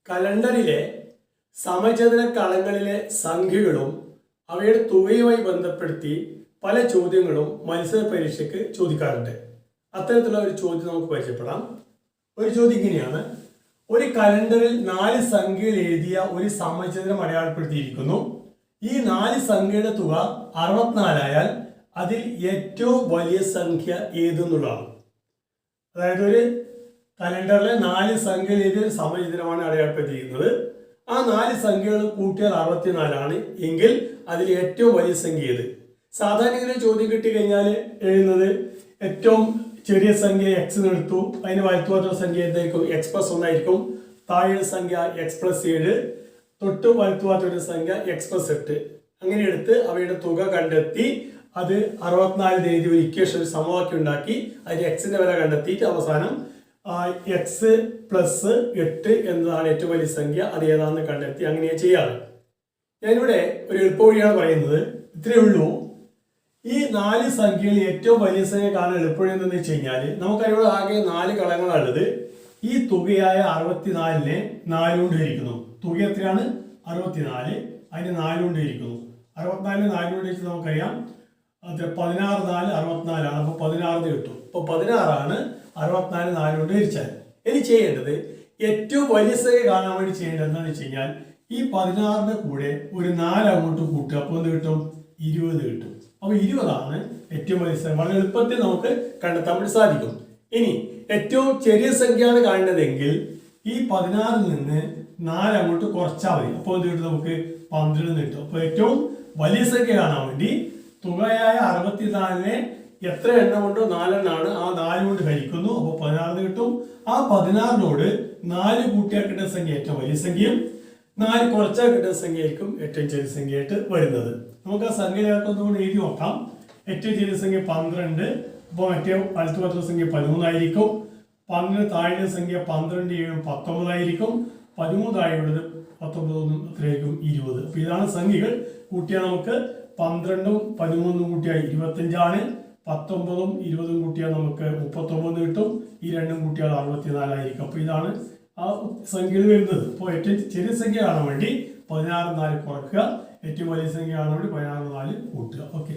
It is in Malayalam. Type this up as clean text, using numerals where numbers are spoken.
കലണ്ടറിലെ സമചതുര കളങ്ങളിലെ സംഖ്യകളും അവയുടെ തുകയുമായി ബന്ധപ്പെടുത്തി പല ചോദ്യങ്ങളും മത്സര പരീക്ഷയ്ക്ക് ചോദിക്കാറുണ്ട്. അത്തരത്തിലുള്ള ഒരു ചോദ്യം നമുക്ക് പരിചയപ്പെടാം. ഒരു ചോദ്യം ഇങ്ങനെയാണ്: ഒരു കലണ്ടറിൽ 4 സംഖ്യകൾ എഴുതിയ ഒരു സമചതുരം അടയാളപ്പെടുത്തിയിരിക്കുന്നു. ഈ 4 സംഖ്യയുടെ തുക 64 ആയാൽ അതിൽ ഏറ്റവും വലിയ സംഖ്യ ഏതെന്നുള്ളതാണ്. അതായത് ഒരു കലണ്ടറിലെ 4 സംഖ്യകൾ എഴുതിയ ഒരു സമചതുരമാണ് അടയാളപ്പെടുത്തിയിരിക്കുന്നത്. ആ 4 സംഖ്യകൾ കൂട്ടിയാൽ 64 ആണ് എങ്കിൽ അതിൽ ഏറ്റവും വലിയ സംഖ്യ ഏത്? സാധാരണ ഇങ്ങനെ ചോദ്യം കിട്ടിക്കഴിഞ്ഞാൽ എഴുതുന്നത് ഏറ്റവും ചെറിയ സംഖ്യ എക്സ് എടുത്തു, അതിന് വലത്തുഭാഗത്തുള്ള സംഖ്യ എന്തായിരിക്കും? എക്സ് പ്ലസ് 1 ആയിരിക്കും. താഴെയുള്ള സംഖ്യ എക്സ് പ്ലസ് 7, തൊട്ട് വലത്തുഭാഗത്തുള്ള സംഖ്യ എക്സ് പ്ലസ് 8. അങ്ങനെ എടുത്ത് അവയുടെ തുക കണ്ടെത്തി അത് 64 എഴുതി ഒരു ഇക്വേഷൻ, ഒരു സമവാക്യം ഉണ്ടാക്കി അതിന് എക്സിന്റെ വില കണ്ടെത്തിയിട്ട് അവസാനം എക്സ് പ്ലസ് 8 എന്നതാണ് ഏറ്റവും വലിയ സംഖ്യ, അത് ഏതാണെന്ന് കണ്ടെത്തി അങ്ങനെയാണ് ചെയ്യാറ്. ഞാനിവിടെ ഒരു എളുപ്പവഴിയാണ് പറയുന്നത്. ഇത്രയേ ഉള്ളൂ. ഈ 4 സംഖ്യയിൽ ഏറ്റവും വലിയ സംഖ്യ കാണാൻ എളുപ്പവഴി എന്തെന്ന് വെച്ച് കഴിഞ്ഞാൽ നമുക്കതിവിടെ ആകെ 4 കളങ്ങളാണുള്ളത്. ഈ തുകയായ 64നെ 4 കൊണ്ട് ഹരിക്കുന്നു. തുക എത്രയാണ്? 64. അതിന് 4 കൊണ്ട് ഹരിക്കുന്നു. 64നെ 4 കൊണ്ട് ഹരിച്ച് നമുക്കറിയാം 16 4 64 ആണ്. അപ്പോൾ 16 കിട്ടും. അപ്പോൾ 16 ആണ് 64 4 കൊണ്ട് ഹരിച്ചാൽ. ഇനി ചെയ്യേണ്ടത് ഏറ്റവും വലിയ സംഖ്യ കാണാൻ വേണ്ടി ചെയ്യേണ്ടത് എന്താണെന്ന് വെച്ച് കഴിഞ്ഞാൽ ഈ 16ന്റെ കൂടെ ഒരു 4 അങ്ങോട്ട് കൂട്ടുക. അപ്പോൾ എന്ത് കിട്ടും? 20 കിട്ടും. അപ്പോൾ 20 ആണ് ഏറ്റവും വലിയ സംഖ്യ. വളരെ എളുപ്പത്തിൽ നമുക്ക് കണ്ടെത്താൻ വേണ്ടി സാധിക്കും. ഇനി ഏറ്റവും ചെറിയ സംഖ്യയാണ് കാണേണ്ടതെങ്കിൽ ഈ 16ൽ നിന്ന് 4 അങ്ങോട്ട് കുറച്ചാൽ മതി. അപ്പോൾ എന്ത് കിട്ടും? നമുക്ക് 12 കിട്ടും. അപ്പോൾ ഏറ്റവും വലിയ സംഖ്യ കാണാൻ വേണ്ടി തുകയായ 64നെ എത്ര എണ്ണം കൊണ്ടോ 4 എണ്ണമാണ്, ആ 4 കൊണ്ട് ഹരിക്കുന്നു. അപ്പോൾ 16 കിട്ടും. ആ 16നോട് 4 കൂട്ടിയാൽ കിട്ടുന്ന സംഖ്യ ഏറ്റവും വലിയ സംഖ്യയും 4 കുറച്ചാൽ കിട്ടുന്ന സംഖ്യയായിരിക്കും ഏറ്റവും ചെറിയ സംഖ്യയായിട്ട് വരുന്നത്. നമുക്ക് ആ സംഖ്യകളൊക്കെ ഒന്നുകൂടി എഴുതി നോക്കാം. ഏറ്റവും ചെറിയ സംഖ്യ 12. അപ്പോൾ മറ്റേ വലത്തുഭാഗത്തുള്ള സംഖ്യ 13 ആയിരിക്കും. 12 താഴെ സംഖ്യ 12 7 19 ആയിരിക്കും. 13 താഴെയുള്ളത് 19 എത്രയായിരിക്കും? 20. അപ്പോൾ ഇതാണ് സംഖ്യകൾ. കൂട്ടിയാൽ നമുക്ക് 12ഉം 13ഉം കൂട്ടിയാൽ 25 ആണ്. 19ഉം 20ഉം കൂട്ടിയാൽ നമുക്ക് 39 കിട്ടും. ഈ രണ്ടും കൂട്ടിയാൽ 64 ആയിരിക്കും. അപ്പോൾ ഇതാണ് ആ സംഖ്യകൾ വരുന്നത്. അപ്പോൾ ഏറ്റവും ചെറിയ സംഖ്യ കാണാൻ വേണ്ടി 16 4 കുറയ്ക്കുക, ഏറ്റവും വലിയ സംഖ്യ കാണാൻ വേണ്ടി 16 4 കൂട്ടുക. ഓക്കെ.